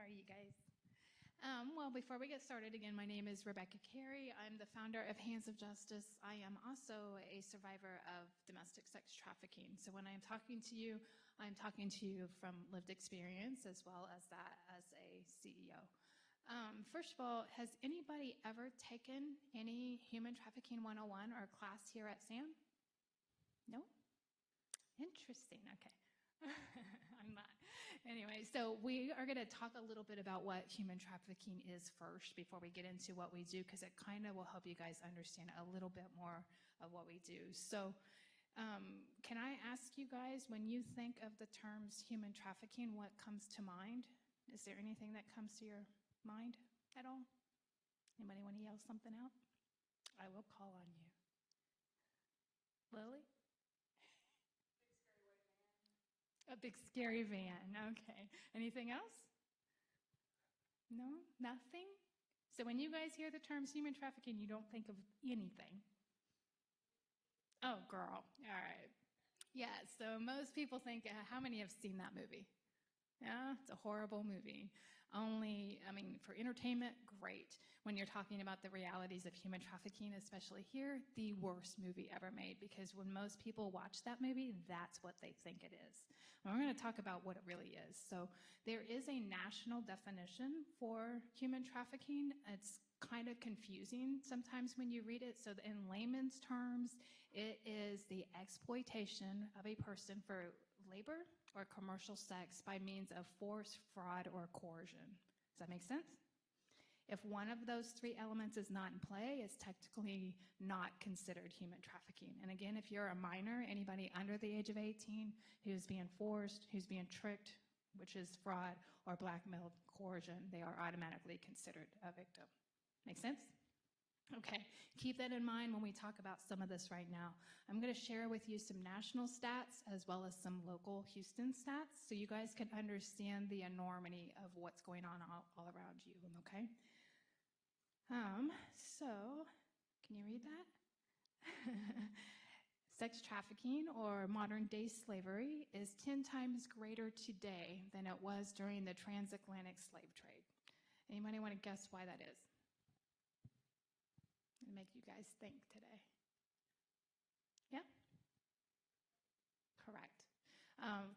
are you guys? Well, before we get started, again, my name is Rebecca Cary. I'm the founder of Hands of Justice. I am also a survivor of domestic sex trafficking. So when I'm talking to you, I'm talking to you from lived experience as well as that as a CEO. First of all, has anybody ever taken any Human Trafficking 101 or class here at SAM? No? Interesting, okay. I'm not. Anyway, so we are going to talk a little bit about what human trafficking is first before we get into what we do, because it kind of will help you guys understand a little bit more of what we do. So can I ask you guys, when you think of the terms human trafficking, what comes to mind? Is there anything that comes to your mind at all? Anybody want to yell something out? I will call on you. Lily? A big scary van. Okay. Anything else? No? Nothing? So when you guys hear the terms human trafficking, you don't think of anything. Oh, girl. All right. Yeah, so most people think, how many have seen that movie? Yeah, it's a horrible movie. For entertainment, great. When you're talking about the realities of human trafficking, especially here, the worst movie ever made, because when most people watch that movie, that's what they think it is. And we're going to talk about what it really is. So there is a national definition for human trafficking. It's kind of confusing sometimes when you read it. So in layman's terms, it is the exploitation of a person for labor or commercial sex by means of force, fraud, or coercion. Does that make sense? If one of those three elements is not in play, it's technically not considered human trafficking. And again, if you're a minor, anybody under the age of 18 who's being forced, who's being tricked, which is fraud, or blackmailed, coercion, they are automatically considered a victim. Make sense? Okay, keep that in mind when we talk about some of this right now. I'm going to share with you some national stats as well as some local Houston stats so you guys can understand the enormity of what's going on all around you, okay? So, can you read that? Sex trafficking or modern day slavery is 10 times greater today than it was during the transatlantic slave trade. Anybody want to guess why that is? Make you guys think today. Yeah? Correct.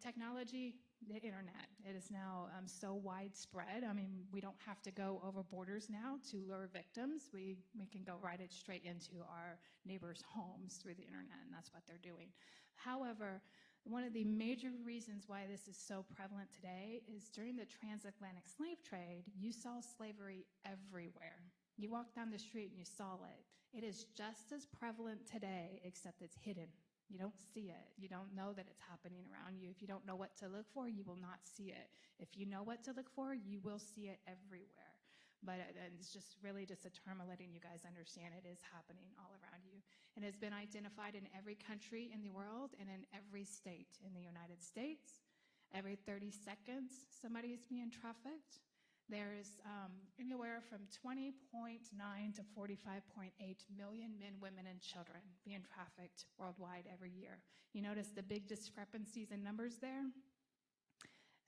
Technology, the internet, it is now so widespread. We don't have to go over borders now to lure victims. We can go right straight into our neighbors' homes through the internet, and that's what they're doing. However, one of the major reasons why this is so prevalent today is during the transatlantic slave trade, you saw slavery everywhere. You walk down the street and you saw it. It is just as prevalent today, except it's hidden. You don't see it. You don't know that it's happening around you. If you don't know what to look for, you will not see it. If you know what to look for, you will see it everywhere. But it's really just a term of letting you guys understand it is happening all around you. It has been identified in every country in the world and in every state in the United States. Every 30 seconds, somebody is being trafficked. There's anywhere from 20.9 to 45.8 million men, women, and children being trafficked worldwide every year. You notice the big discrepancies in numbers there?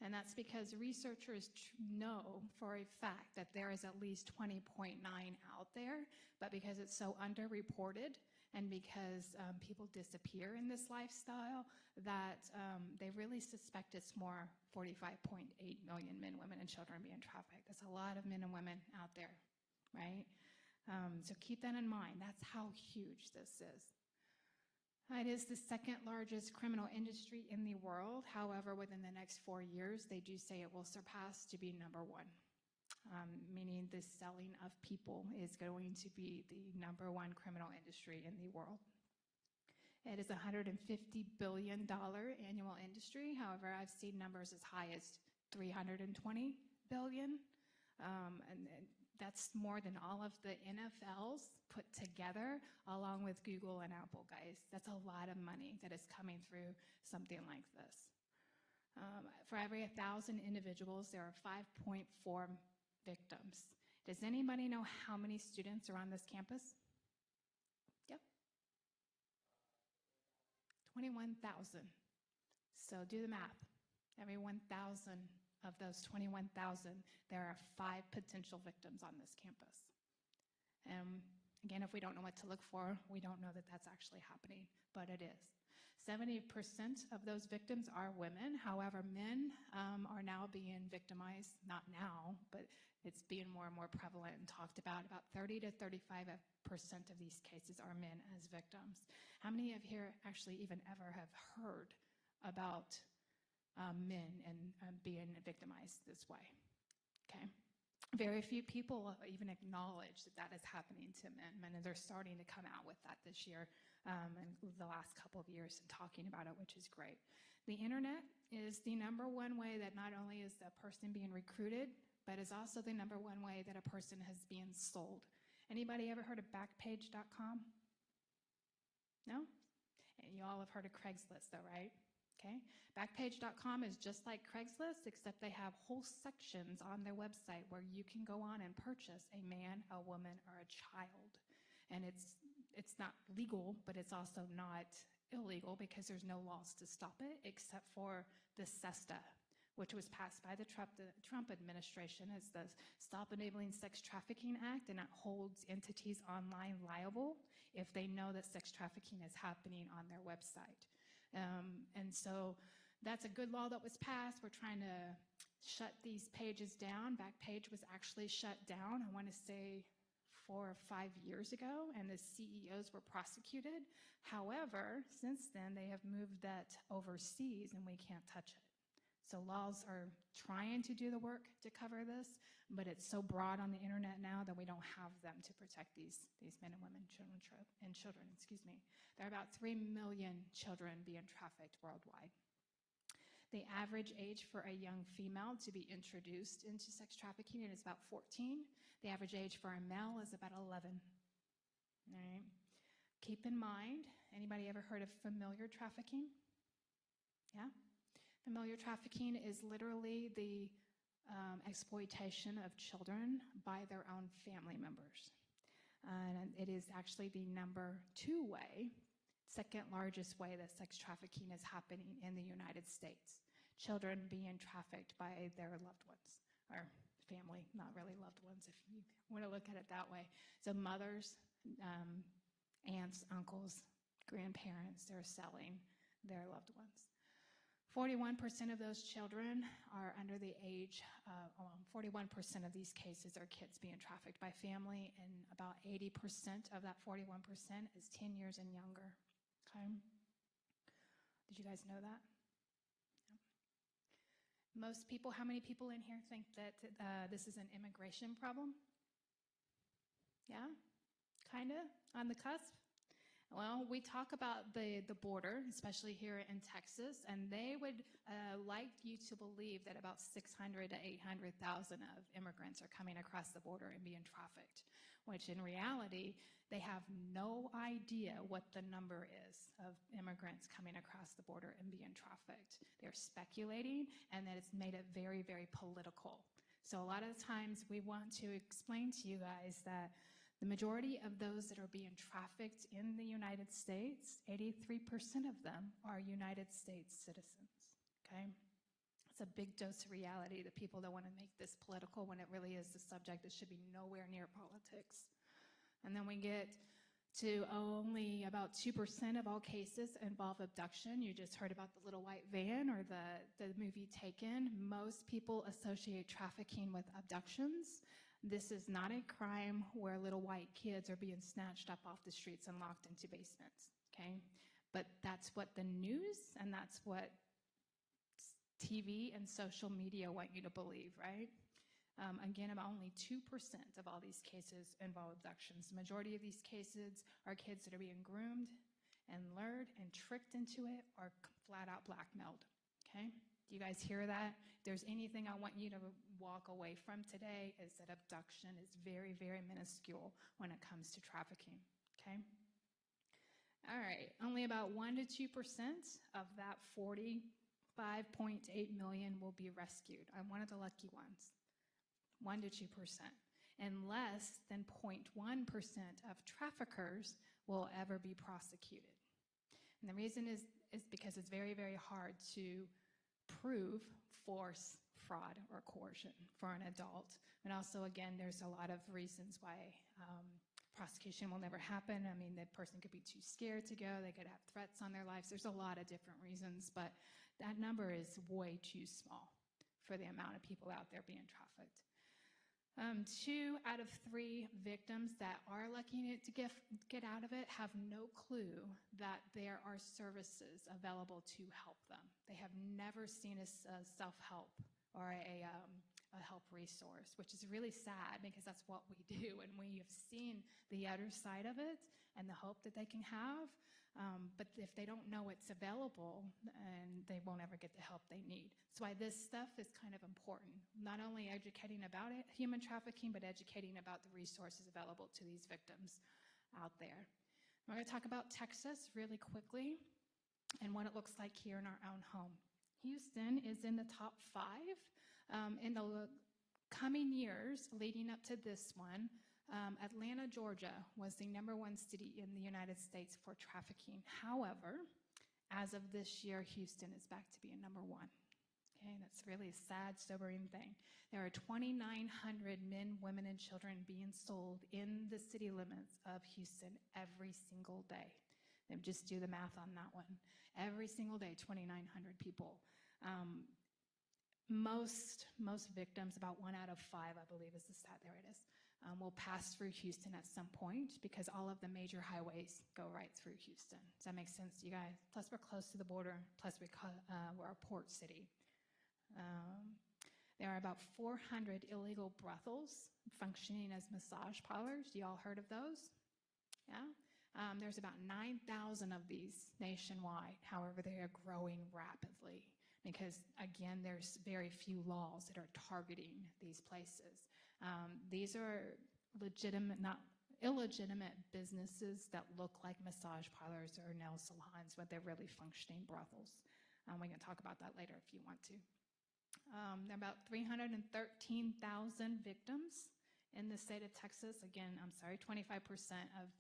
And that's because researchers know for a fact that there is at least 20.9 out there, but because it's so underreported and because people disappear in this lifestyle, that they really suspect it's more 45.8 million men, women, and children being trafficked. That's a lot of men and women out there, right? So keep that in mind. That's how huge this is. It is the second largest criminal industry in the world. However, within the next 4 years, they do say it will surpass to be number one, meaning the selling of people is going to be the number one criminal industry in the world. It is a $150 billion annual industry. However, I've seen numbers as high as $320 billion. And that's more than all of the NFLs put together, along with Google and Apple, guys. That's a lot of money that is coming through something like this. For every 1,000 individuals, there are 5.4 victims. Does anybody know how many students are on this campus? Yep. 21,000. So do the math. Every 1,000 of those 21,000, there are 5 potential victims on this campus. Again, if we don't know what to look for, we don't know that that's actually happening, but it is. 70% of those victims are women. However, men are now being victimized, not now, but it's being more and more prevalent and talked about. About 30 to 35% of these cases are men as victims. How many of here actually even ever have heard about men and being victimized this way? Okay. Very few people even acknowledge that that is happening to men, and they're starting to come out with that this year and the last couple of years and talking about it, which is great. The internet is the number one way that not only is a person being recruited, but is also the number one way that a person has been sold. Anybody ever heard of Backpage.com? No? And you all have heard of Craigslist though, right? Okay. Backpage.com is just like Craigslist, except they have whole sections on their website where you can go on and purchase a man, a woman, or a child. And it's not legal, but it's also not illegal because there's no laws to stop it except for the SESTA, which was passed by the Trump administration as the Stop Enabling Sex Trafficking Act, and it holds entities online liable if they know that sex trafficking is happening on their website. And so that's a good law that was passed. We're trying to shut these pages down. Backpage was actually shut down, I want to say 4 or 5 years ago, and the CEOs were prosecuted. However, since then, they have moved that overseas, and we can't touch it. So laws are trying to do the work to cover this, but it's so broad on the internet now that we don't have them to protect these men and women, children. There are about 3 million children being trafficked worldwide. The average age for a young female to be introduced into sex trafficking is about 14. The average age for a male is about 11. All right. Keep in mind, anybody ever heard of familiar trafficking? Yeah? Familiar trafficking is literally the exploitation of children by their own family members. And it is actually the number 2 way, second largest way that sex trafficking is happening in the United States. Children being trafficked by their loved ones, or family, not really loved ones if you want to look at it that way. So mothers, aunts, uncles, grandparents, they're selling their loved ones. 41% of those children are under the age, 41% of these cases are kids being trafficked by family, and about 80% of that 41% is 10 years and younger. Okay? Did you guys know that? Yeah. Most people, how many people in here think that this is an immigration problem? Yeah? Kind of? On the cusp? Well, we talk about the border, especially here in Texas, and they would like you to believe that about 600 to 800,000 of immigrants are coming across the border and being trafficked, which in reality, they have no idea what the number is of immigrants coming across the border and being trafficked. They're speculating, and that it's made it very, very political. So a lot of times we want to explain to you guys that the majority of those that are being trafficked in the United States, 83% of them are United States citizens, okay? It's a big dose of reality that people don't want to make this political when it really is the subject that should be nowhere near politics. And then we get to only about 2% of all cases involve abduction. You just heard about the little white van or the movie Taken. Most people associate trafficking with abductions. This is not a crime where little white kids are being snatched up off the streets and locked into basements, okay? But that's what the news and that's what TV and social media want you to believe, right? Again, about only 2% of all these cases involve abductions. The majority of these cases are kids that are being groomed and lured and tricked into it or flat out blackmailed, okay? Do you guys hear that? If there's anything I want you to walk away from today is that abduction is very, very minuscule when it comes to trafficking, okay? All right, only about 1 to 2% of that 45.8 million will be rescued. I'm one of the lucky ones, 1 to 2%. And less than 0.1% of traffickers will ever be prosecuted. And the reason is because it's very, very hard to prove force, fraud, or coercion for an adult. And also, again, there's a lot of reasons why prosecution will never happen. I mean, the person could be too scared to go. They could have threats on their lives. There's a lot of different reasons, but that number is way too small for the amount of people out there being trafficked. 2 out of 3 victims that are lucky to get out of it have no clue that there are services available to help them. They have never seen a self-help or a help resource, which is really sad because that's what we do, and we have seen the other side of it and the hope that they can have. But if they don't know it's available, and they won't ever get the help they need. That's why this stuff is kind of important. Not only educating about it, human trafficking, but educating about the resources available to these victims out there. We're going to talk about Texas really quickly and what it looks like here in our own home. Houston is in the top 5. In the coming years leading up to this one, Atlanta, Georgia was the #1 city in the United States for trafficking. However, as of this year, Houston is back to being #1. Okay, that's really a sad, sobering thing. There are 2,900 men, women, and children being sold in the city limits of Houston every single day. And just do the math on that one. Every single day, 2,900 people. Most victims, about 1 out of 5, I believe is the stat, there it is, will pass through Houston at some point because all of the major highways go right through Houston. Does that make sense to you guys? Plus, we're close to the border. Plus, we're a port city. There are about 400 illegal brothels functioning as massage parlors. Y'all heard of those? Yeah? There's about 9,000 of these nationwide. However, they are growing rapidly because, again, there's very few laws that are targeting these places. These are legitimate, not illegitimate businesses that look like massage parlors or nail salons, but they're really functioning brothels. We can talk about that later if you want to. There are about 313,000 victims in the state of Texas. Again, I'm sorry, 25% of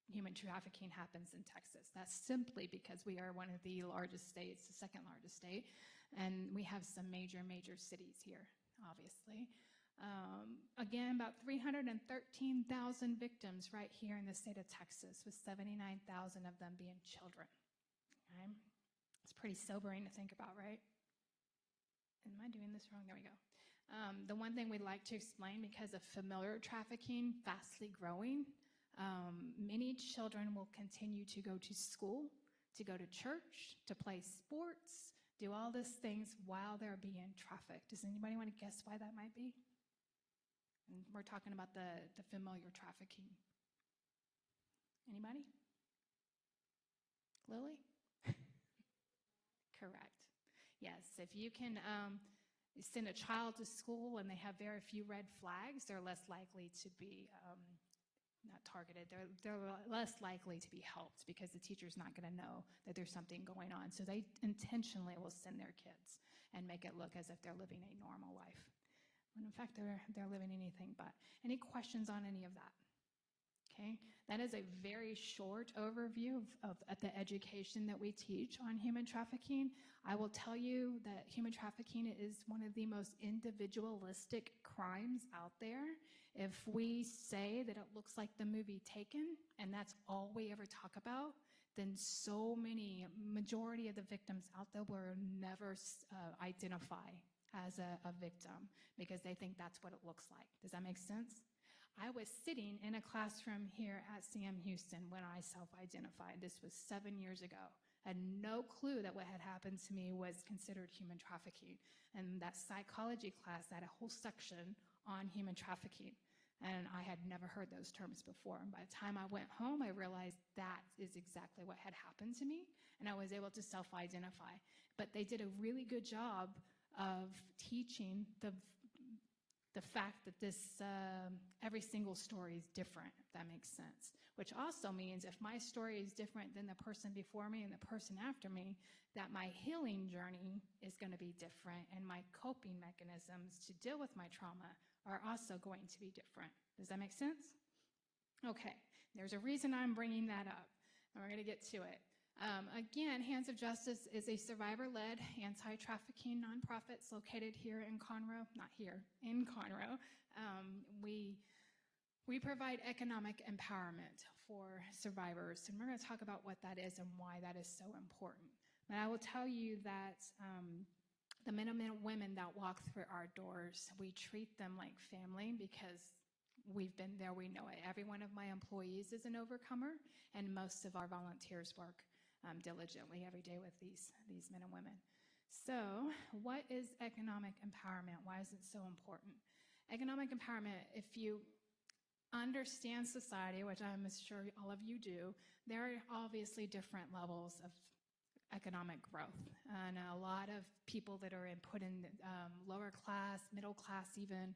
human trafficking happens in Texas. That's simply because we are one of the largest states, the second largest state, and we have some major cities here, obviously. Again, about 313,000 victims right here in the state of Texas, with 79,000 of them being children. Okay? It's pretty sobering to think about, right? Am I doing this wrong? There we go. The one thing we'd like to explain, because of familiar trafficking fastly growing, many children will continue to go to school, to go to church, to play sports, do all these things while they're being trafficked. Does anybody want to guess why that might be? And we're talking about the familiar trafficking. Anybody? Lily? Correct. Yes, if you can send a child to school and they have very few red flags, they're less likely to be not targeted. They're less likely to be helped because the teacher's not going to know that there's something going on. So they intentionally will send their kids and make it look as if they're living a normal life, when in fact they're living anything but. Any questions on any of that? Okay, that is a very short overview of the education that we teach on human trafficking. I will tell you that human trafficking is one of the most individualistic crimes out there. If we say that it looks like the movie Taken, and that's all we ever talk about, then majority of the victims out there will never identify as a victim because they think that's what it looks like. Does that make sense? I was sitting in a classroom here at CM Houston when I self-identified. This was 7 years ago. I had no clue that what had happened to me was considered human trafficking. And that psychology class had a whole section on human trafficking. And I had never heard those terms before. And by the time I went home, I realized that is exactly what had happened to me. And I was able to self-identify. But they did a really good job of teaching the fact that every single story is different, if that makes sense. Which also means if my story is different than the person before me and the person after me, that my healing journey is going to be different, and my coping mechanisms to deal with my trauma are also going to be different. Does that make sense? Okay, there's a reason I'm bringing that up, and we're going to get to it. Again, Hands of Justice is a survivor-led anti-trafficking nonprofit located here in Conroe, not here, in Conroe. We provide economic empowerment for survivors, and we're going to talk about what that is and why that is so important. But I will tell you that the men and women that walk through our doors, we treat them like family because we've been there, we know it. Every one of my employees is an overcomer, and most of our volunteers work diligently every day with these men and women. So what is economic empowerment? Why is it so important? Economic empowerment, if you understand society, which I'm sure all of you do, there are obviously different levels of economic growth. And a lot of people that are put in lower class, middle class even,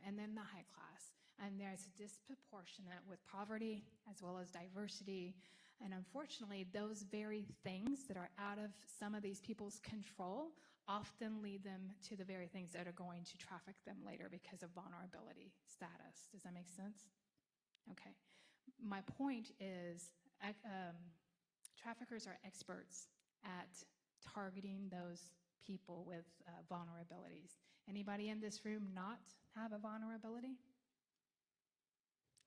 and then the high class. And there's disproportionate with poverty as well as diversity. And unfortunately, those very things that are out of some of these people's control often lead them to the very things that are going to traffic them later because of vulnerability status. Does that make sense? Okay. My point is traffickers are experts at targeting those people with vulnerabilities. Anybody in this room not have a vulnerability?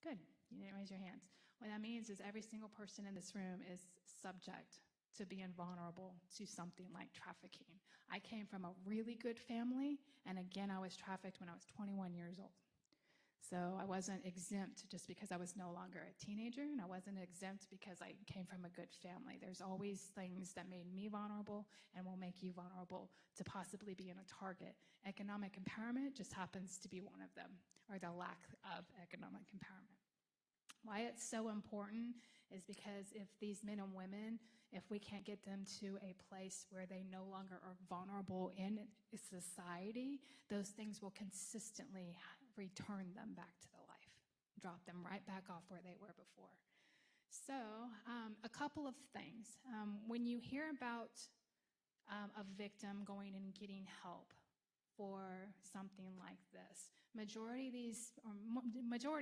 Good. You didn't raise your hands. What that means is every single person in this room is subject to being vulnerable to something like trafficking. I came from a really good family, and again, I was trafficked when I was 21 years old. So I wasn't exempt just because I was no longer a teenager, and I wasn't exempt because I came from a good family. There's always things that made me vulnerable and will make you vulnerable to possibly being a target. Economic empowerment just happens to be one of them, or the lack of economic empowerment. Why it's so important is because if these men and women, if we can't get them to a place where they no longer are vulnerable in society, those things will consistently return them back to the life, drop them right back off where they were before. So a couple of things. When you hear about a victim going and getting help for something like this, majority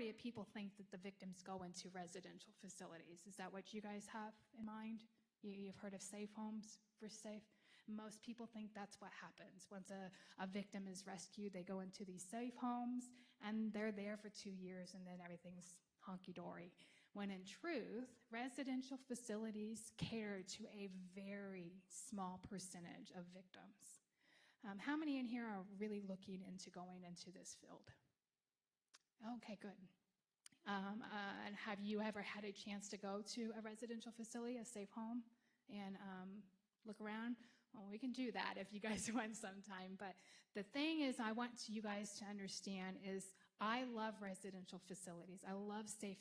of people think that the victims go into residential facilities. Is that what you guys have in mind? You've heard of safe homes for safe? Most people think that's what happens. Once a victim is rescued, they go into these safe homes, and they're there for 2 years, and then everything's honky-dory. When in truth, residential facilities cater to a very small percentage of victims. How many in here are really looking into going into this field? Okay, good. And have you ever had a chance to go to a residential facility, a safe home, and look around? Well, we can do that if you guys want sometime. But the thing is, I want you guys to understand is I love residential facilities. I love safe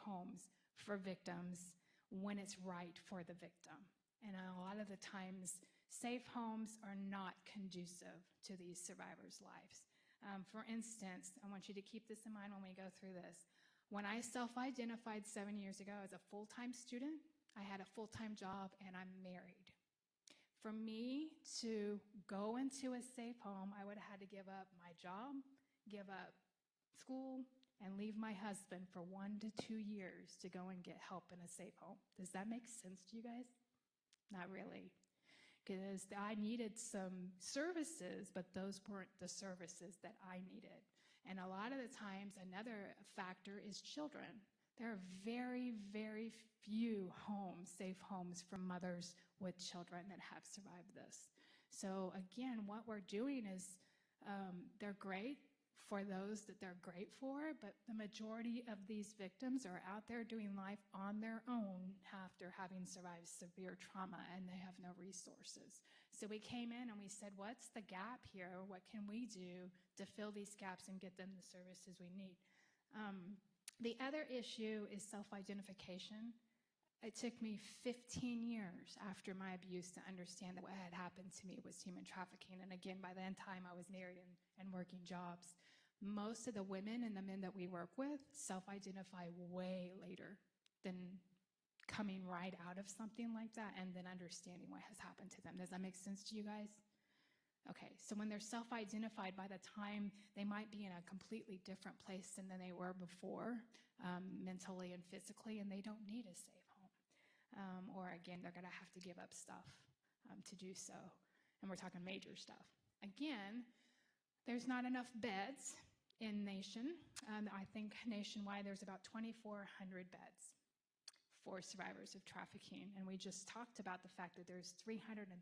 homes for victims when it's right for the victim. And a lot of the times, safe homes are not conducive to these survivors' lives. For instance, I want you to keep this in mind when we go through this. When I self-identified 7 years ago as a full-time student, I had a full-time job and I'm married. For me to go into a safe home, I would have had to give up my job, give up school, and leave my husband for 1 to 2 years to go and get help in a safe home. Does that make sense to you guys? Not really. Because I needed some services, but those weren't the services that I needed. And a lot of the times, another factor is children. There are very, very few homes, safe homes for mothers with children that have survived this. So again, what we're doing is they're great for those that they're great for, but the majority of these victims are out there doing life on their own after having survived severe trauma, and they have no resources. So we came in and we said, what's the gap here? What can we do to fill these gaps and get them the services we need? The other issue is self-identification. It took me 15 years after my abuse to understand that what had happened to me was human trafficking. And again, by that time, I was married and working jobs. Most of the women and the men that we work with self-identify way later than coming right out of something like that and then understanding what has happened to them. Does that make sense to you guys? Okay, so when they're self-identified, by the time they might be in a completely different place than they were before, mentally and physically, and they don't need a safe home. or again, they're going to have to give up stuff to do so. And we're talking major stuff. Again, there's not enough beds in nation. I think nationwide there's about 2,400 beds for survivors of trafficking. And we just talked about the fact that there's 313,000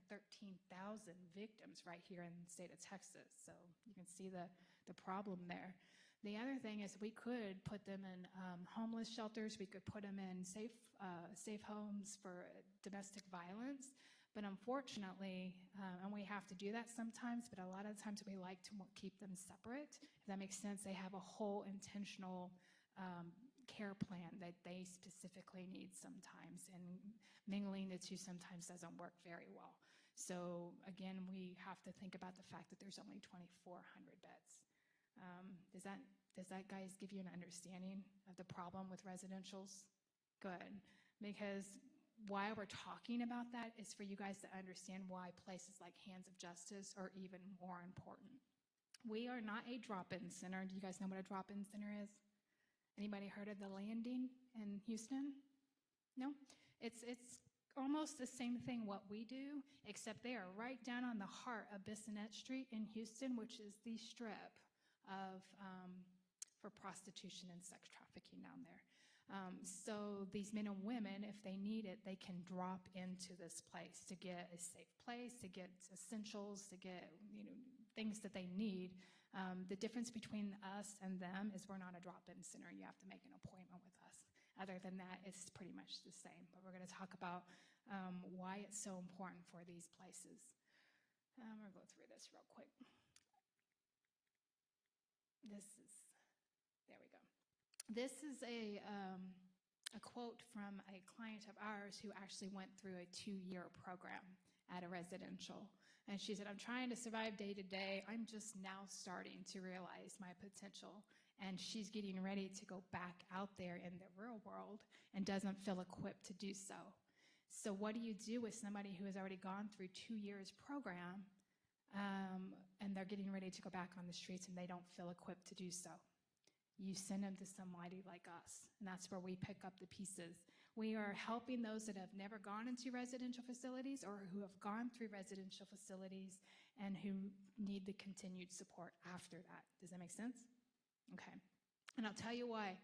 victims right here in the state of Texas. So you can see the problem there. The other thing is we could put them in homeless shelters. We could put them in safe homes for domestic violence. But unfortunately, and we have to do that sometimes, but a lot of times we like to keep them separate. If that makes sense, they have a whole intentional care plan that they specifically need sometimes, and mingling the two sometimes doesn't work very well. So again, we have to think about the fact that there's only 2,400 beds. Does that, guys, give you an understanding of the problem with residentials? Good, because why we're talking about that is for you guys to understand why places like Hands of Justice are even more important. We are not a drop-in center. Do you guys know what a drop-in center is? Anybody heard of the Landing in Houston? No? It's almost the same thing what we do, except they are right down on the heart of Bissonnette Street in Houston, which is the strip of for prostitution and sex trafficking down there. So these men and women, if they need it, they can drop into this place to get a safe place, to get essentials, to get things that they need. The difference between us and them is we're not a drop-in center. You have to make an appointment with us. Other than that, it's pretty much the same. But we're going to talk about why it's so important for these places. We're going to go through this real quick. There we go. This is a quote from a client of ours who actually went through a 2-year program at a residential. And she said, I'm trying to survive day to day. I'm just now starting to realize my potential. And she's getting ready to go back out there in the real world and doesn't feel equipped to do so. So what do you do with somebody who has already gone through 2 years program and they're getting ready to go back on the streets and they don't feel equipped to do so? You send them to somebody like us, and that's where we pick up the pieces. We are helping those that have never gone into residential facilities or who have gone through residential facilities and who need the continued support after that. Does that make sense? Okay. And I'll tell you why.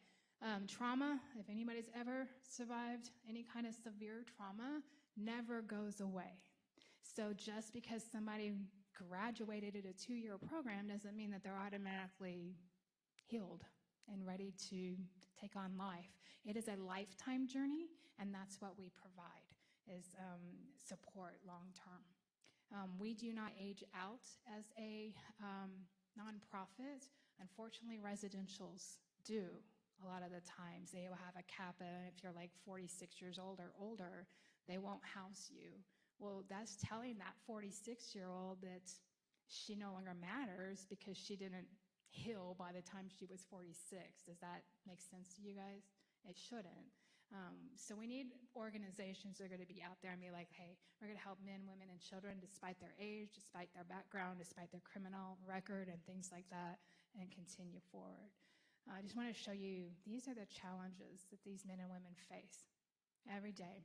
Trauma, if anybody's ever survived any kind of severe trauma, never goes away. So just because somebody graduated at a 2-year program doesn't mean that they're automatically healed and ready to take on life. It is a lifetime journey, and that's what we provide, is support long-term. We do not age out as a nonprofit. Unfortunately, residentials do a lot of the times. They will have a CAPA. If you're like 46 years old or older, they won't house you. Well, that's telling that 46-year-old that she no longer matters because she didn't heal by the time she was 46. Does that make sense to you guys? It shouldn't. So we need organizations that are going to be out there and be like, hey, we're going to help men, women, and children despite their age, despite their background, despite their criminal record and things like that, and continue forward. I just want to show you, these are the challenges that these men and women face every day.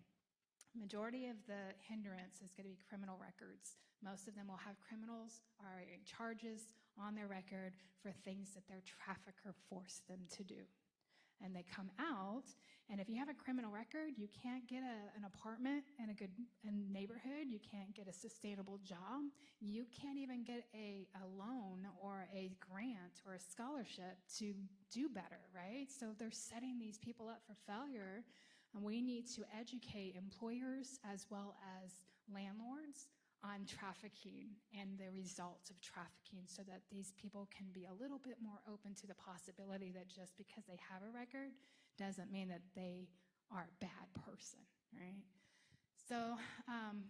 Majority of the hindrance is going to be criminal records. Most of them will have criminals or charges on their record for things that their trafficker forced them to do. And they come out, and if you have a criminal record, you can't get an apartment in a good neighborhood. You can't get a sustainable job. You can't even get a loan or a grant or a scholarship to do better, right? So they're setting these people up for failure. And we need to educate employers as well as landlords on trafficking and the results of trafficking so that these people can be a little bit more open to the possibility that just because they have a record doesn't mean that they are a bad person, right? So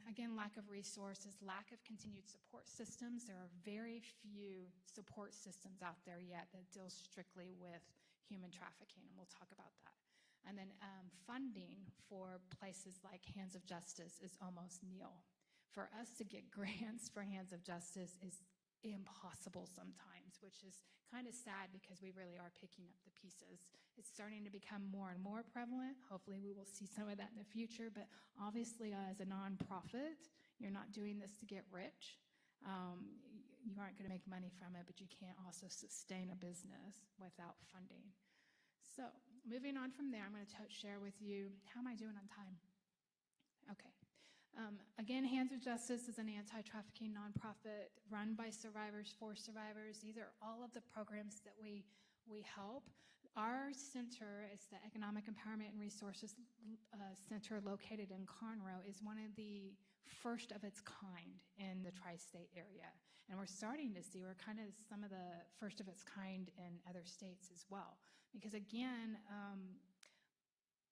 again, lack of resources, lack of continued support systems. There are very few support systems out there yet that deal strictly with human trafficking, and we'll talk about that. And then funding for places like Hands of Justice is almost nil. For us to get grants for Hands of Justice is impossible sometimes, which is kind of sad because we really are picking up the pieces. It's starting to become more and more prevalent. Hopefully we will see some of that in the future, but obviously as a nonprofit, you're not doing this to get rich. You aren't going to make money from it, but you can't also sustain a business without funding. So moving on from there, I'm going to share with you, how am I doing on time? Okay. Again, Hands of Justice is an anti-trafficking nonprofit run by survivors for survivors. These are all of the programs that we help. Our center is the Economic Empowerment and Resources Center located in Conroe, is one of the first of its kind in the tri-state area. And we're starting to see, we're kind of some of the first of its kind in other states as well. Because again,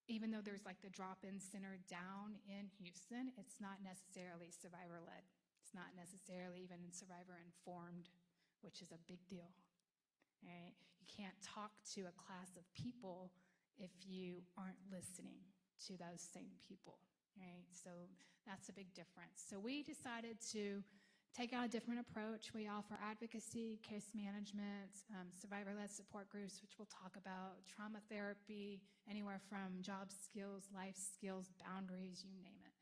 even though there's like the drop-in center down in Houston, it's not necessarily survivor-led. It's not necessarily even survivor-informed, which is a big deal. Right? You can't talk to a class of people if you aren't listening to those same people. Right? So that's a big difference. So we decided to take on a different approach. We offer advocacy, case management, survivor-led support groups, which we'll talk about, trauma therapy, anywhere from job skills, life skills, boundaries, you name it.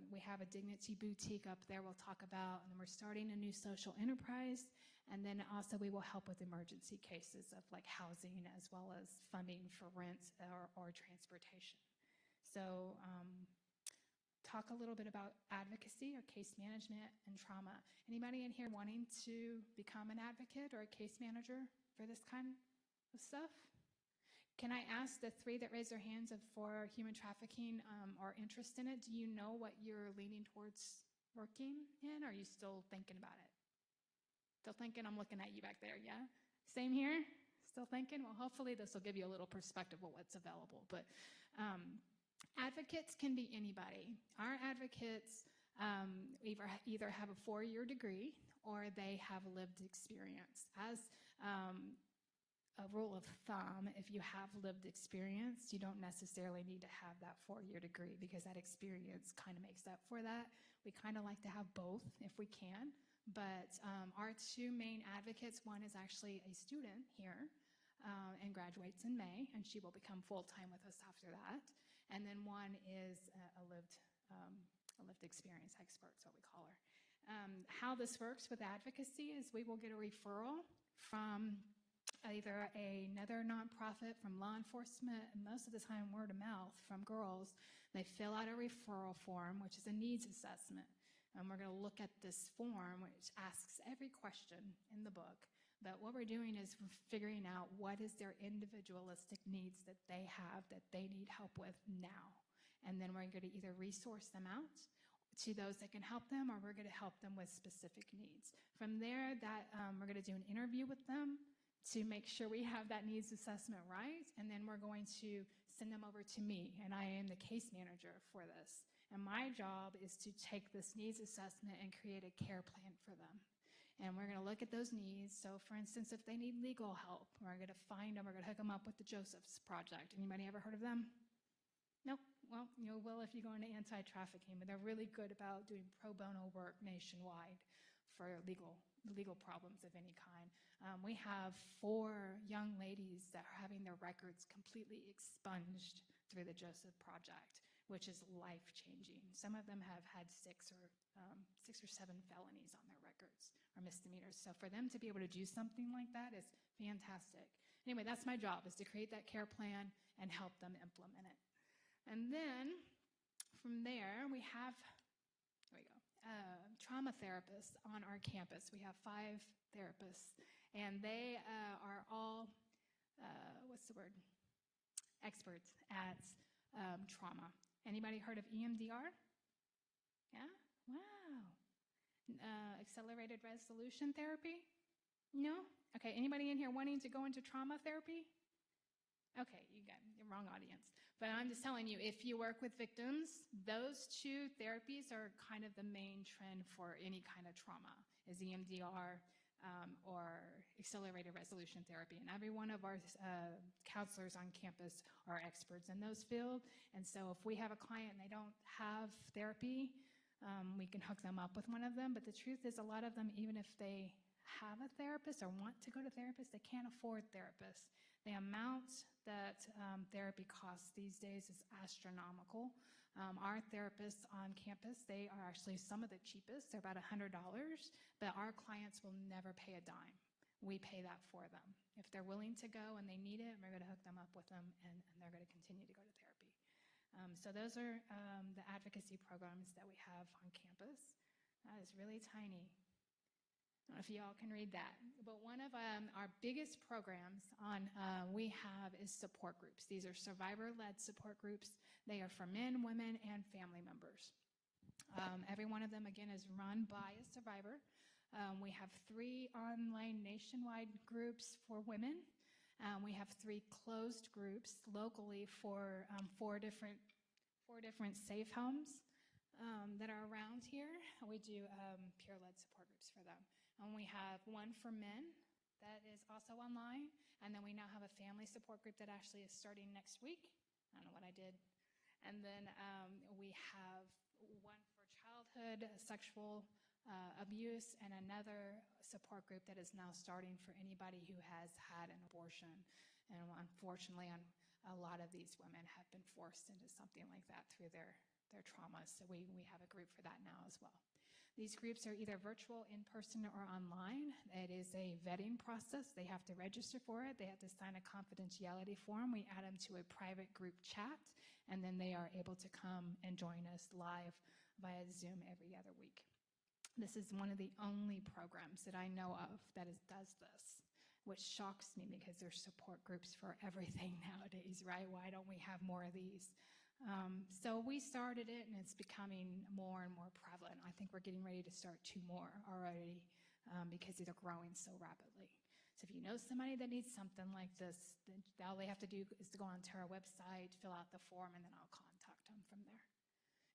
We have a Dignity Boutique up there we'll talk about, and then we're starting a new social enterprise, and then also we will help with emergency cases of like housing as well as funding for rent or transportation. So talk a little bit about advocacy or case management and trauma. Anybody in here wanting to become an advocate or a case manager for this kind of stuff? Can I ask the three that raise their hands for human trafficking or interest in it, do you know what you're leaning towards working in, or are you still thinking about it? Still thinking? I'm looking at you back there, yeah? Same here? Still thinking? Well, hopefully this will give you a little perspective of what's available. But advocates can be anybody. Our advocates either have a 4-year degree or they have lived experience. As a rule of thumb, if you have lived experience, you don't necessarily need to have that 4-year degree because that experience kind of makes up for that. We kind of like to have both if we can, but our two main advocates, one is actually a student here and graduates in May, and she will become full-time with us after that. And then one is a lived experience expert, is what we call her. How this works with advocacy is we will get a referral from either another nonprofit, from law enforcement, and most of the time word of mouth from girls. They fill out a referral form, which is a needs assessment. And we're going to look at this form, which asks every question in the book. But what we're doing is we're figuring out what is their individualistic needs that they have that they need help with now. And then we're going to either resource them out to those that can help them, or we're going to help them with specific needs. From there, we're going to do an interview with them to make sure we have that needs assessment right. And then we're going to send them over to me, and I am the case manager for this. And my job is to take this needs assessment and create a care plan for them. And we're going to look at those needs. So for instance, if they need legal help, we're going to find them, we're going to hook them up with the Joseph's Project. Anybody ever heard of them? Nope. Well, you will if you go into anti-trafficking, but they're really good about doing pro bono work nationwide for legal problems of any kind. We have 4 young ladies that are having their records completely expunged through the Joseph Project, which is life-changing. Some of them have had 6 or 7 felonies on their records, or misdemeanors. So for them to be able to do something like that is fantastic. Anyway, that's my job, is to create that care plan and help them implement it. And then from there, we have, trauma therapists on our campus. We have 5 therapists, and they are all, experts at trauma. Anybody heard of EMDR? Yeah? Wow. Accelerated resolution therapy? No? Okay, anybody in here wanting to go into trauma therapy? Okay, you got the wrong audience. But I'm just telling you, if you work with victims, those 2 therapies are kind of the main trend for any kind of trauma, is EMDR or accelerated resolution therapy. And every one of our counselors on campus are experts in those fields. And so if we have a client and they don't have therapy, we can hook them up with one of them. But the truth is, a lot of them, even if they have a therapist or want to go to therapists, they can't afford therapists. The amount that therapy costs these days is astronomical. Our therapists on campus, they are actually some of the cheapest. They're about $100, but our clients will never pay a dime. We pay that for them. If they're willing to go and they need it, we're going to hook them up with them, and they're going to continue to go to therapy. So those are the advocacy programs that we have on campus. That is really tiny. I don't know if y'all can read that. But one of our biggest programs we have is support groups. These are survivor-led support groups. They are for men, women, and family members. Every one of them, again, is run by a survivor. We have 3 online nationwide groups for women. We have 3 closed groups locally for 4 different safe homes that are around here. We do peer-led support groups for them. And we have one for men that is also online. And then we now have a family support group that actually is starting next week. I don't know what I did. And then we have one for childhood sexual abuse, and another support group that is now starting for anybody who has had an abortion. And unfortunately, a lot of these women have been forced into something like that through their traumas. So we have a group for that now as well. These groups are either virtual, in person, or online. It is a vetting process. They have to register for it. They have to sign a confidentiality form. We add them to a private group chat, and then they are able to come and join us live via Zoom every other week. This is one of the only programs that I know of that does this, which shocks me because there's support groups for everything nowadays, right? Why don't we have more of these? So we started it, and it's becoming more and more prevalent. I think we're getting ready to start 2 more already because they're growing so rapidly. So if you know somebody that needs something like this, then all they have to do is to go onto our website, fill out the form, and then I'll contact them from there.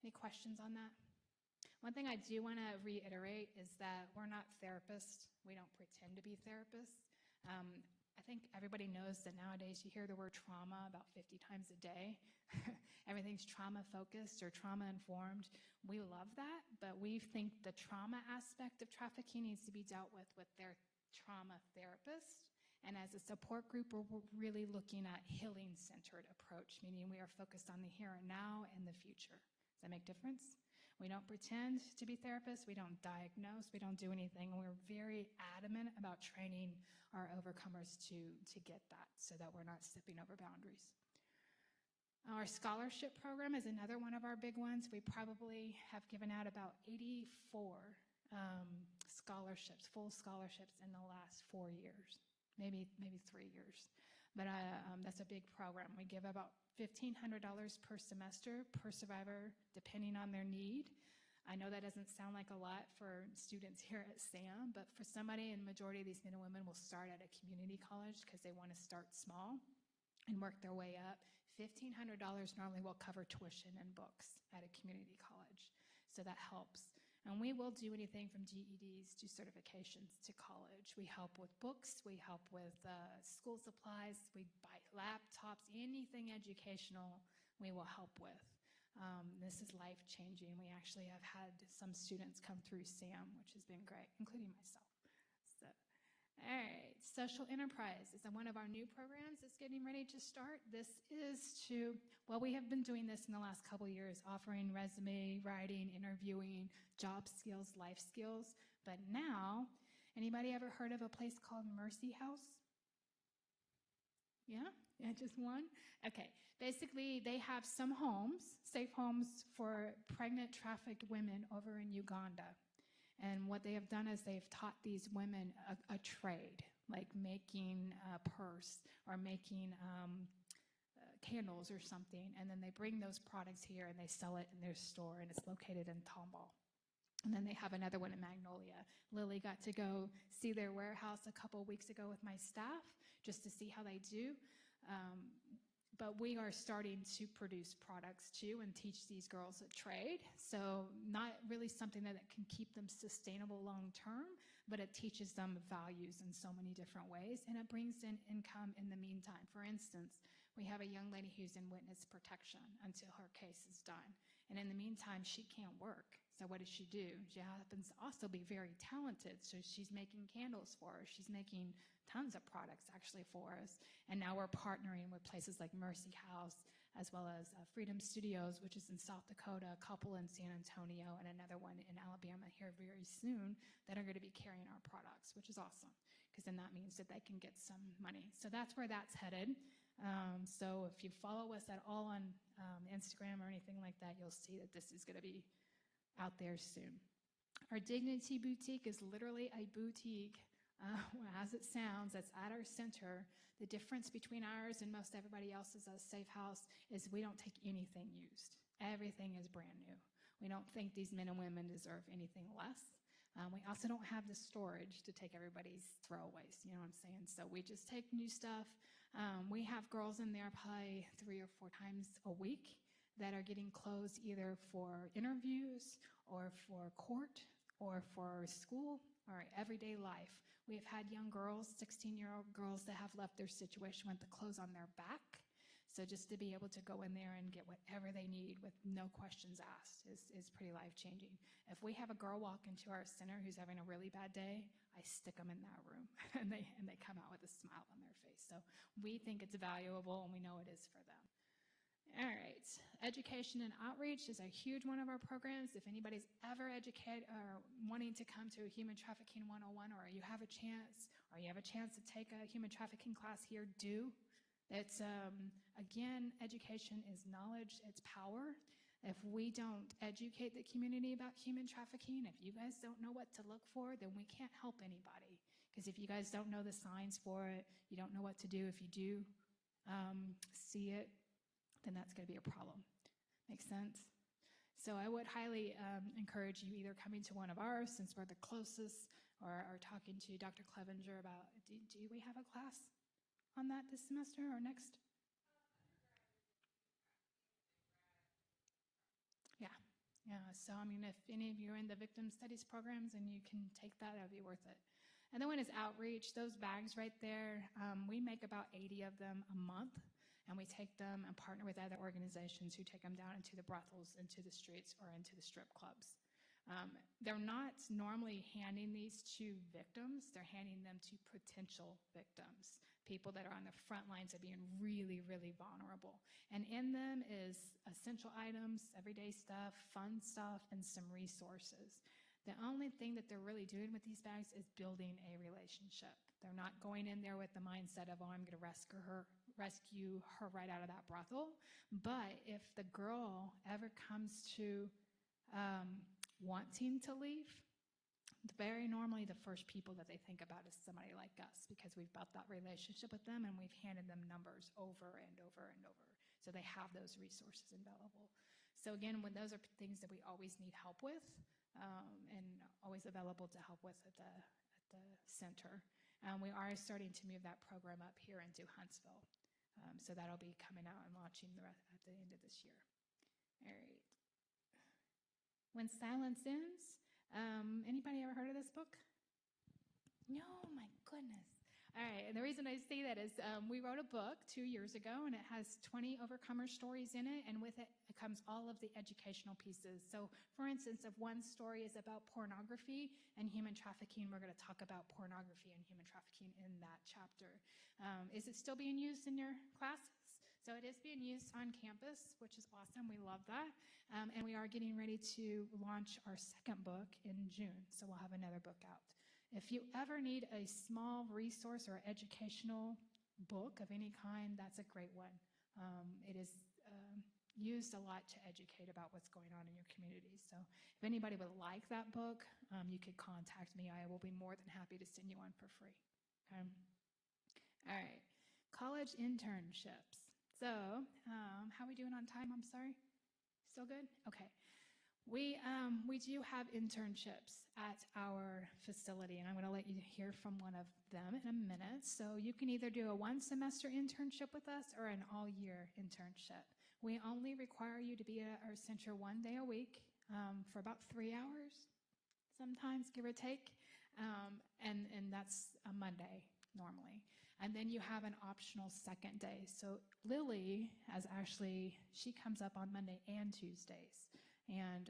Any questions on that? One thing I do want to reiterate is that we're not therapists. We don't pretend to be therapists. I think everybody knows that nowadays you hear the word trauma about 50 times a day. Everything's trauma-focused or trauma-informed. We love that, but we think the trauma aspect of trafficking needs to be dealt with their trauma therapist. And as a support group, we're really looking at healing-centered approach, meaning we are focused on the here and now and the future. Does that make difference? We don't pretend to be therapists. We don't diagnose. We don't do anything. We're very adamant about training our overcomers to get that so that we're not stepping over boundaries. Our scholarship program is another one of our big ones. We probably have given out about 84 scholarships, full scholarships in the last 4 years, maybe 3 years. But that's a big program. We give about $1,500 per semester per survivor, depending on their need. I know that doesn't sound like a lot for students here at SAM, but for somebody, and the majority of these men and women will start at a community college because they want to start small and work their way up. $1,500 normally will cover tuition and books at a community college, so that helps. And we will do anything from GEDs to certifications to college. We help with books, we help with school supplies, we buy laptops, anything educational we will help with. This is life-changing. We actually have had some students come through SAM, which has been great, including myself. So, all right, social enterprise is one of our new programs that's getting ready to start. This is we have been doing this in the last couple of years, offering resume writing, interviewing, job skills, life skills. But now, anybody ever heard of a place called Mercy House? Yeah, just one? Okay, basically they have some homes, safe homes for pregnant trafficked women over in Uganda. And what they have done is they've taught these women a trade, like making a purse or making candles or something. And then they bring those products here and they sell it in their store, and it's located in Tomball. And then they have another one in Magnolia. Lily got to go see their warehouse a couple weeks ago with my staff just to see how they do. But we are starting to produce products too and teach these girls a trade. So not really something that can keep them sustainable long term, but it teaches them values in so many different ways, and it brings in income in the meantime. For instance, we have a young lady who's in witness protection until her case is done. And in the meantime, she can't work. So what does she do? She happens to also be very talented. So she's making candles for us. She's making tons of products actually for us. And now we're partnering with places like Mercy House, as well as Freedom Studios, which is in South Dakota, a couple in San Antonio, and another one in Alabama here very soon that are going to be carrying our products, which is awesome, because then that means that they can get some money. So that's where that's headed. So if you follow us at all on Instagram or anything like that, you'll see that this is going to be out there soon. Our Dignity Boutique is literally a boutique, as it sounds, that's at our center. The difference between ours and most everybody else's safe house is we don't take anything used. Everything is brand new. We don't think these men and women deserve anything less. We also don't have the storage to take everybody's throwaways, you know what I'm saying? So we just take new stuff. We have girls in there probably 3 or 4 times a week that are getting clothes either for interviews or for court or for school or everyday life. We have had young girls, 16-year-old girls, that have left their situation with the clothes on their back. So just to be able to go in there and get whatever they need with no questions asked is pretty life-changing. If we have a girl walk into our center who's having a really bad day, I stick them in that room, and they come out with a smile on their face. So we think it's valuable, and we know it is for them. All right, education and outreach is a huge one of our programs. If anybody's ever educated or wanting to come to a Human Trafficking 101, or you have a chance to take a human trafficking class here, do. It's, again, education is knowledge, it's power. If we don't educate the community about human trafficking, if you guys don't know what to look for, then we can't help anybody. Because if you guys don't know the signs for it, you don't know what to do. If you do see it, then that's going to be a problem. Make sense? So I would highly encourage you either coming to one of ours, since we're the closest, or talking to Dr. Clevenger about, do we have a class on that this semester or next? Yeah, so I mean, if any of you are in the victim studies programs and you can take that, that would be worth it. And the one is outreach. Those bags right there, we make about 80 of them a month, and we take them and partner with other organizations who take them down into the brothels, into the streets, or into the strip clubs. They're not normally handing these to victims. They're handing them to potential victims, people that are on the front lines of being really, really vulnerable. And in them is essential items, everyday stuff, fun stuff, and some resources. The only thing that they're really doing with these bags is building a relationship. They're not going in there with the mindset of, oh, I'm going to rescue her right out of that brothel. But if the girl ever comes to wanting to leave, very normally the first people that they think about is somebody like us, because we've built that relationship with them and we've handed them numbers over and over and over. So they have those resources available. So again, when those are things that we always need help with, and always available to help with at the center. We are starting to move that program up here into Huntsville. So that'll be coming out and launching at the end of this year. All right. When Silence Ends. Anybody ever heard of this book? No, my goodness. All right, and the reason I say that is we wrote a book 2 years ago, and it has 20 overcomer stories in it, and with it comes all of the educational pieces. So, for instance, if one story is about pornography and human trafficking, we're going to talk about pornography and human trafficking in that chapter. Is it still being used in your classes? So it is being used on campus, which is awesome. We love that. And we are getting ready to launch our second book in June, so we'll have another book out. If you ever need a small resource or educational book of any kind, that's a great one. It is used a lot to educate about what's going on in your community. So if anybody would like that book, you could contact me. I will be more than happy to send you one for free. Okay. All right. College internships. So how are we doing on time? I'm sorry. Still good? Okay. We do have internships at our facility, and I'm going to let you hear from one of them in a minute. So you can either do a one-semester internship with us or an all-year internship. We only require you to be at our center 1 day a week for about 3 hours, sometimes, give or take, and that's a Monday normally. And then you have an optional second day. So Lily she comes up on Monday and Tuesdays. And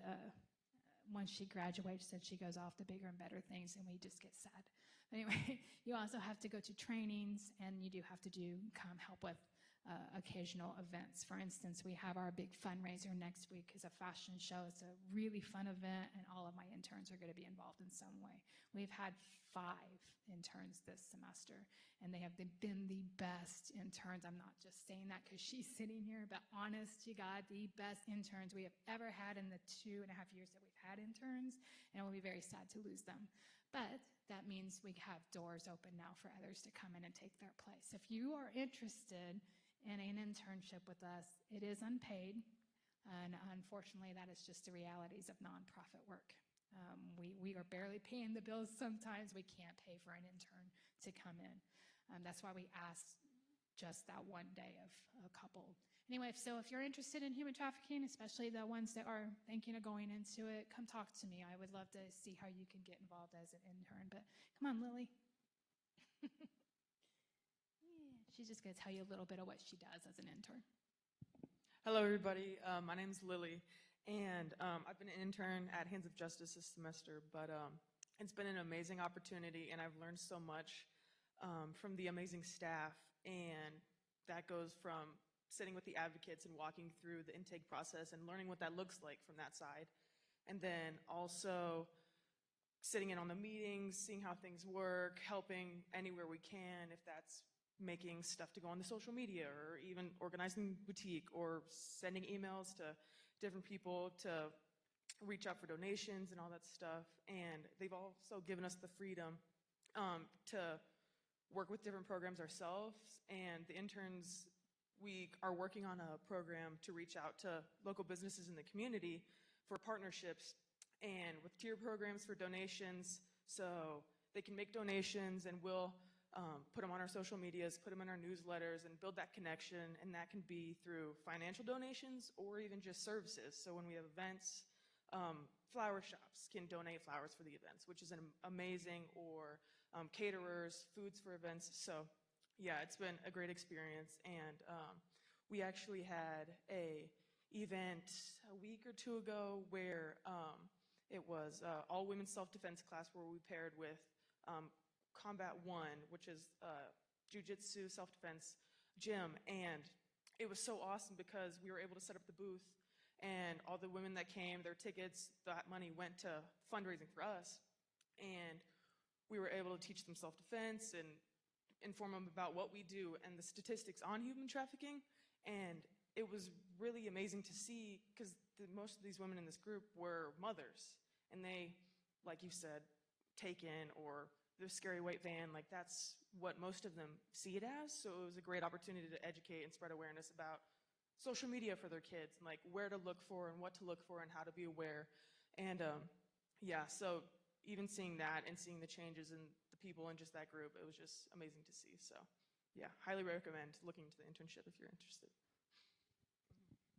once she graduates, then she goes off to bigger and better things, and we just get sad. Anyway, you also have to go to trainings, and you do have to help with occasional events. For instance, we have our big fundraiser next week is a fashion show. It's a really fun event, and all of my interns are going to be involved in some way. We've had 5 interns this semester, and they have been the best interns. I'm not just saying that because she's sitting here, but honest to God, the best interns we have ever had in the 2.5 years that we've had interns, and we'll be very sad to lose them. But that means we have doors open now for others to come in and take their place. If you are interested in an internship with us, it is unpaid, and unfortunately, that is just the realities of nonprofit work. We are barely paying the bills sometimes. We can't pay for an intern to come in. That's why we ask just that one day of a couple. Anyway, so if you're interested in human trafficking, especially the ones that are thinking of going into it, come talk to me. I would love to see how you can get involved as an intern. But come on, Lily. She's just going to tell you a little bit of what she does as an intern. Hello, everybody. My name is Lily, and I've been an intern at Hands of Justice this semester, but it's been an amazing opportunity, and I've learned so much from the amazing staff, and that goes from sitting with the advocates and walking through the intake process and learning what that looks like from that side, and then also sitting in on the meetings, seeing how things work, helping anywhere we can, if that's making stuff to go on the social media, or even organizing boutique, or sending emails to different people to reach out for donations and all that stuff. And they've also given us the freedom to work with different programs ourselves. And the interns, we are working on a program to reach out to local businesses in the community for partnerships and with tier programs for donations, so they can make donations, and we'll put them on our social medias, put them in our newsletters, and build that connection. And that can be through financial donations or even just services. So when we have events, flower shops can donate flowers for the events, which is amazing, or caterers, foods for events. So yeah, it's been a great experience. And we actually had a event a week or 2 ago where it was all women's self-defense class, where we paired with Combat One, which is jiu-jitsu self-defense gym. And it was so awesome because we were able to set up the booth, and all the women that came, their tickets, that money went to fundraising for us. And we were able to teach them self-defense and inform them about what we do and the statistics on human trafficking. And it was really amazing to see, because most of these women in this group were mothers, and they, like you said, taken, or the scary white van, like that's what most of them see it as. So it was a great opportunity to educate and spread awareness about social media for their kids, and like where to look for and what to look for and how to be aware. And yeah, so even seeing that and seeing the changes in the people in just that group, it was just amazing to see. So yeah, highly recommend looking into the internship if you're interested.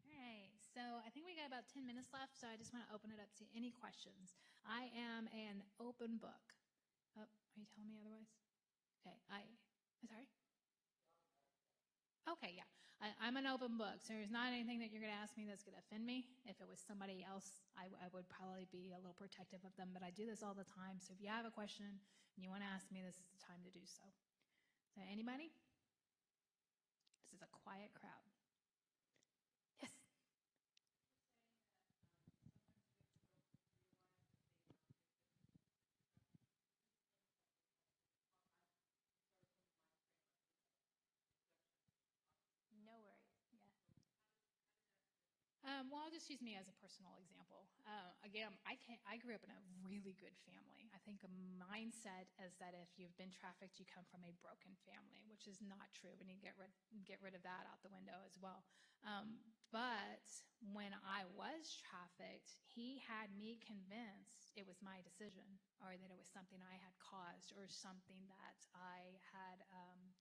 All right, so I think we got about 10 minutes left, so I just want to open it up to any questions. I am an open book. Oh, are you telling me otherwise? Okay, sorry? Okay, yeah. I'm an open book, so there's not anything that you're going to ask me that's going to offend me. If it was somebody else, I would probably be a little protective of them, but I do this all the time. So if you have a question and you want to ask me, this is the time to do so. So anybody? This is a quiet crowd. Yes. No worries. Yeah. Well, I'll just use me as a personal example. Again, I grew up in a really good family. I think a mindset is that if you've been trafficked, you come from a broken family, which is not true. We need to get rid of that out the window as well. But when I was trafficked, he had me convinced it was my decision, or that it was something I had caused, or something that I had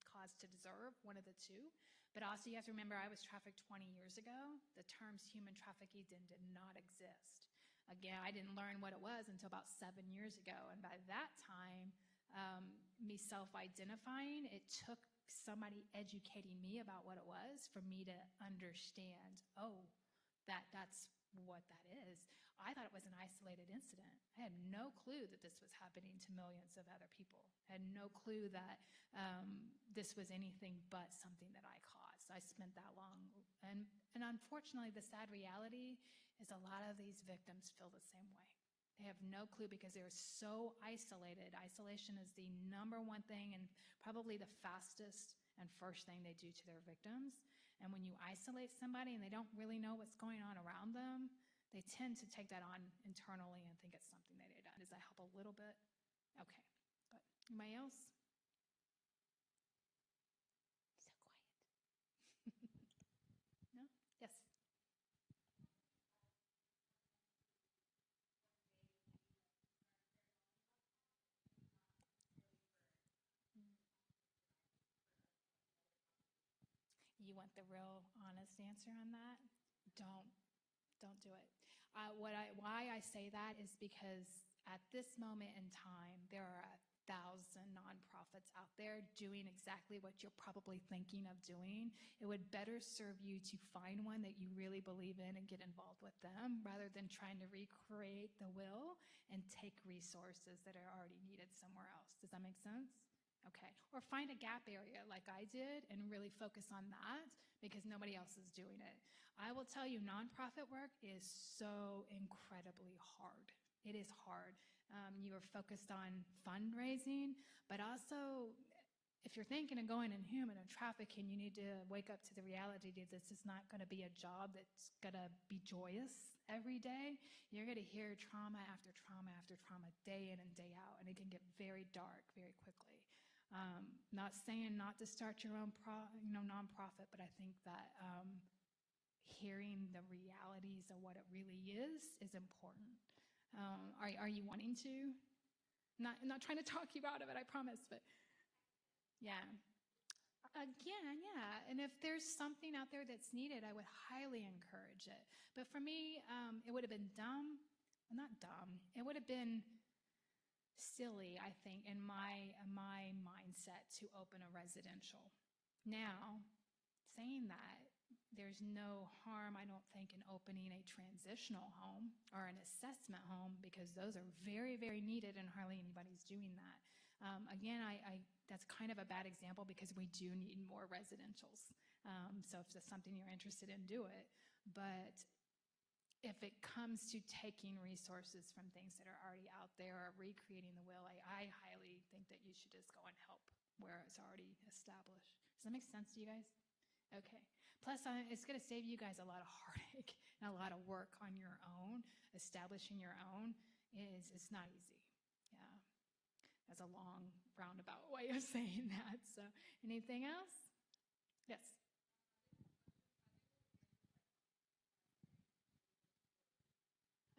caused to deserve, one of the two. But also you have to remember, I was trafficked 20 years ago. The terms human trafficking did not exist. Again, I didn't learn what it was until about 7 years ago. And by that time, me self-identifying, it took somebody educating me about what it was for me to understand, oh, that's what that is. I thought it was an isolated incident. I had no clue that this was happening to millions of other people. I had no clue that this was anything but something that I caused. I spent that long. And unfortunately, the sad reality is a lot of these victims feel the same way. They have no clue because they're so isolated. Isolation is the number one thing and probably the fastest and first thing they do to their victims. And when you isolate somebody and they don't really know what's going on around them, they tend to take that on internally and think it's something that they done. Does that help a little bit? Okay, good. Anybody else? So quiet. No? Yes. You want the real honest answer on that? Don't. Don't do it. Why I say that is because at this moment in time, there are 1,000 nonprofits out there doing exactly what you're probably thinking of doing. It would better serve you to find one that you really believe in and get involved with them rather than trying to recreate the will and take resources that are already needed somewhere else. Does that make sense? Okay. Or find a gap area like I did and really focus on that because nobody else is doing it. I will tell you, nonprofit work is so incredibly hard. It is hard. You are focused on fundraising, but also if you're thinking of going in human and trafficking, you need to wake up to the reality that this is not going to be a job that's going to be joyous every day. You're going to hear trauma after trauma after trauma day in and day out, and it can get very dark very quickly. Not saying not to start your own nonprofit, but I think that hearing the realities of what it really is important. Are you wanting to? Not trying to talk you out of it, I promise, but yeah. Again, yeah. And if there's something out there that's needed, I would highly encourage it. But for me, it would have been dumb. Well, not dumb. It would have been silly, I think, in my mindset to open a residential. Now, saying that, there's no harm, I don't think, in opening a transitional home or an assessment home because those are very, very needed and hardly anybody's doing that. Again, that's kind of a bad example because we do need more residentials. So if that's something you're interested in, do it. But if it comes to taking resources from things that are already out there or recreating the will, I highly think that you should just go and help where it's already established. Does that make sense to you guys? Okay. Plus, it's going to save you guys a lot of heartache and a lot of work on your own. Establishing your own it's not easy. Yeah. That's a long, roundabout way of saying that. So, anything else? Yes.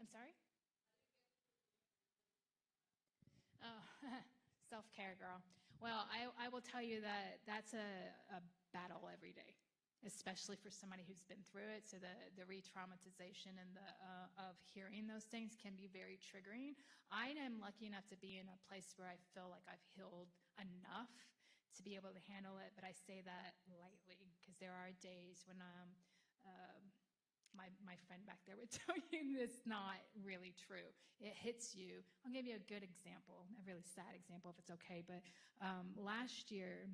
I'm sorry? Oh, self-care, girl. Well, I will tell you that that's a battle every day, especially for somebody who's been through it. So the re-traumatization and the of hearing those things can be very triggering. I am lucky enough to be in a place where I feel like I've healed enough to be able to handle it, but I say that lightly because there are days when my friend back there would tell you it's not really true. It hits you. I'll give you a good example, a really sad example if it's okay. But last year,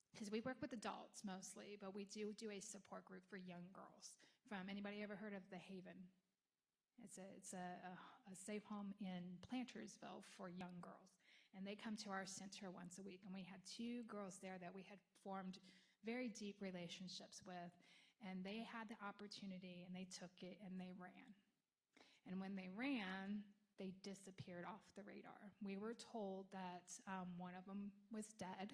because we work with adults mostly, but we do a support group for young girls. From anybody ever heard of the Haven? It's a safe home in Plantersville for young girls. And they come to our center once a week. And we had 2 girls there that we had formed very deep relationships with. And they had the opportunity and they took it and they ran. And when they ran, they disappeared off the radar. We were told that one of them was dead,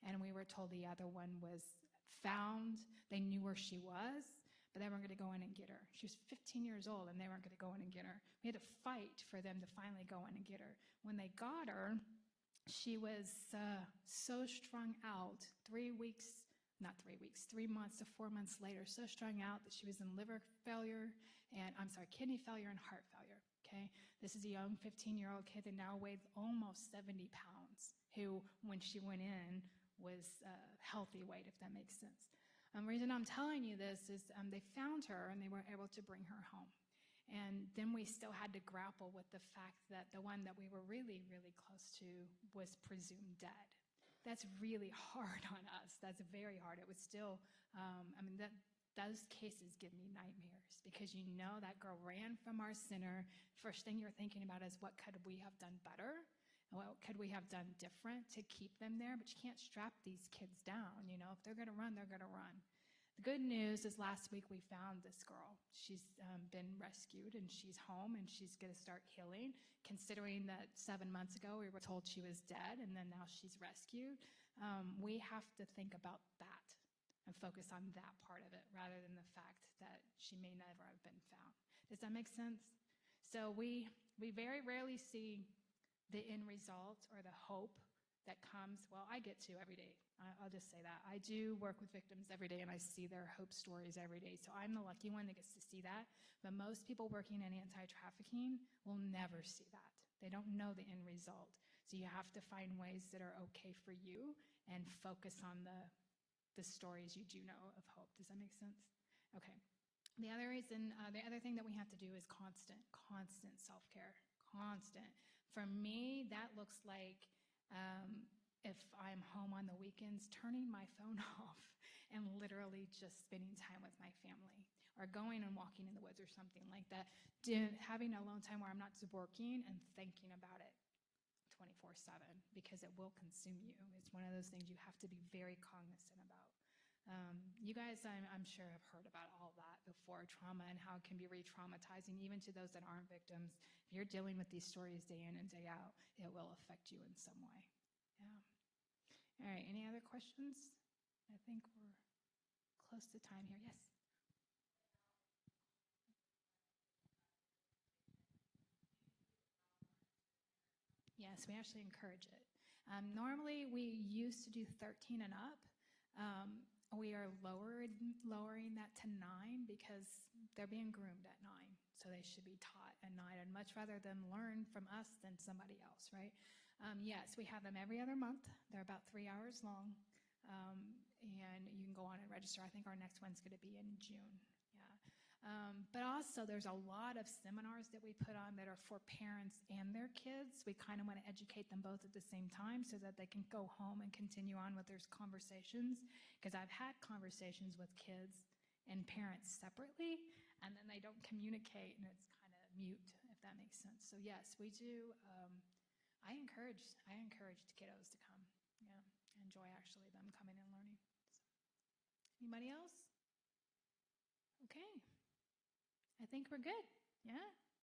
and we were told the other one was found. They knew where she was, but they weren't going to go in and get her. She was 15 years old, and they weren't going to go in and get her. We had to fight for them to finally go in and get her. When they got her, she was so strung out, 3 months to 4 months later, so strung out that she was in kidney failure and heart failure, okay? This is a young 15-year-old kid that now weighs almost 70 pounds, who, when she went in, was a healthy weight, if that makes sense. The reason I'm telling you this is they found her and they were able to bring her home. And then we still had to grapple with the fact that the one that we were really, really close to was presumed dead. That's really hard on us. That's very hard. It was still, those cases give me nightmares because you know that girl ran from our center. First thing you're thinking about is what could we have done better? What could we have done different to keep them there? But you can't strap these kids down. You know, if they're going to run, they're going to run. The good news is last week we found this girl. She's been rescued and she's home and she's going to start healing. Considering that 7 months ago we were told she was dead and then now she's rescued, we have to think about that and focus on that part of it rather than the fact that she may never have been found. Does that make sense? So we very rarely see the end result or the hope that comes, well, I get to every day. I'll just say that. I do work with victims every day, and I see their hope stories every day. So I'm the lucky one that gets to see that. But most people working in anti-trafficking will never see that. They don't know the end result. So you have to find ways that are okay for you and focus on the stories you do know of hope. Does that make sense? Okay. The other thing that we have to do is constant self-care. Constant. For me, that looks like if I'm home on the weekends, turning my phone off and literally just spending time with my family or going and walking in the woods or something like that. Having a alone time where I'm not just working and thinking about it 24/7 because it will consume you. It's one of those things you have to be very cognizant about. You guys, I'm sure, have heard about all that before, trauma and how it can be re-traumatizing, even to those that aren't victims. If you're dealing with these stories day in and day out, it will affect you in some way. Yeah. All right, any other questions? I think we're close to time here. Yes? Yes, we actually encourage it. Normally, we used to do 13 and up. We are lowering that to 9 because they're being groomed at 9. So they should be taught at 9. I'd much rather them learn from us than somebody else, right? Yes, we have them every other month. They're about 3 hours long. And you can go on and register. I think our next one's going to be in June. But also, there's a lot of seminars that we put on that are for parents and their kids. We kind of want to educate them both at the same time so that they can go home and continue on with their conversations. Because I've had conversations with kids and parents separately, and then they don't communicate, and it's kind of mute, if that makes sense. So yes, we do. I encourage the kiddos to come. Yeah, I enjoy actually them coming and learning. So, anybody else? Okay. I think we're good. Yeah?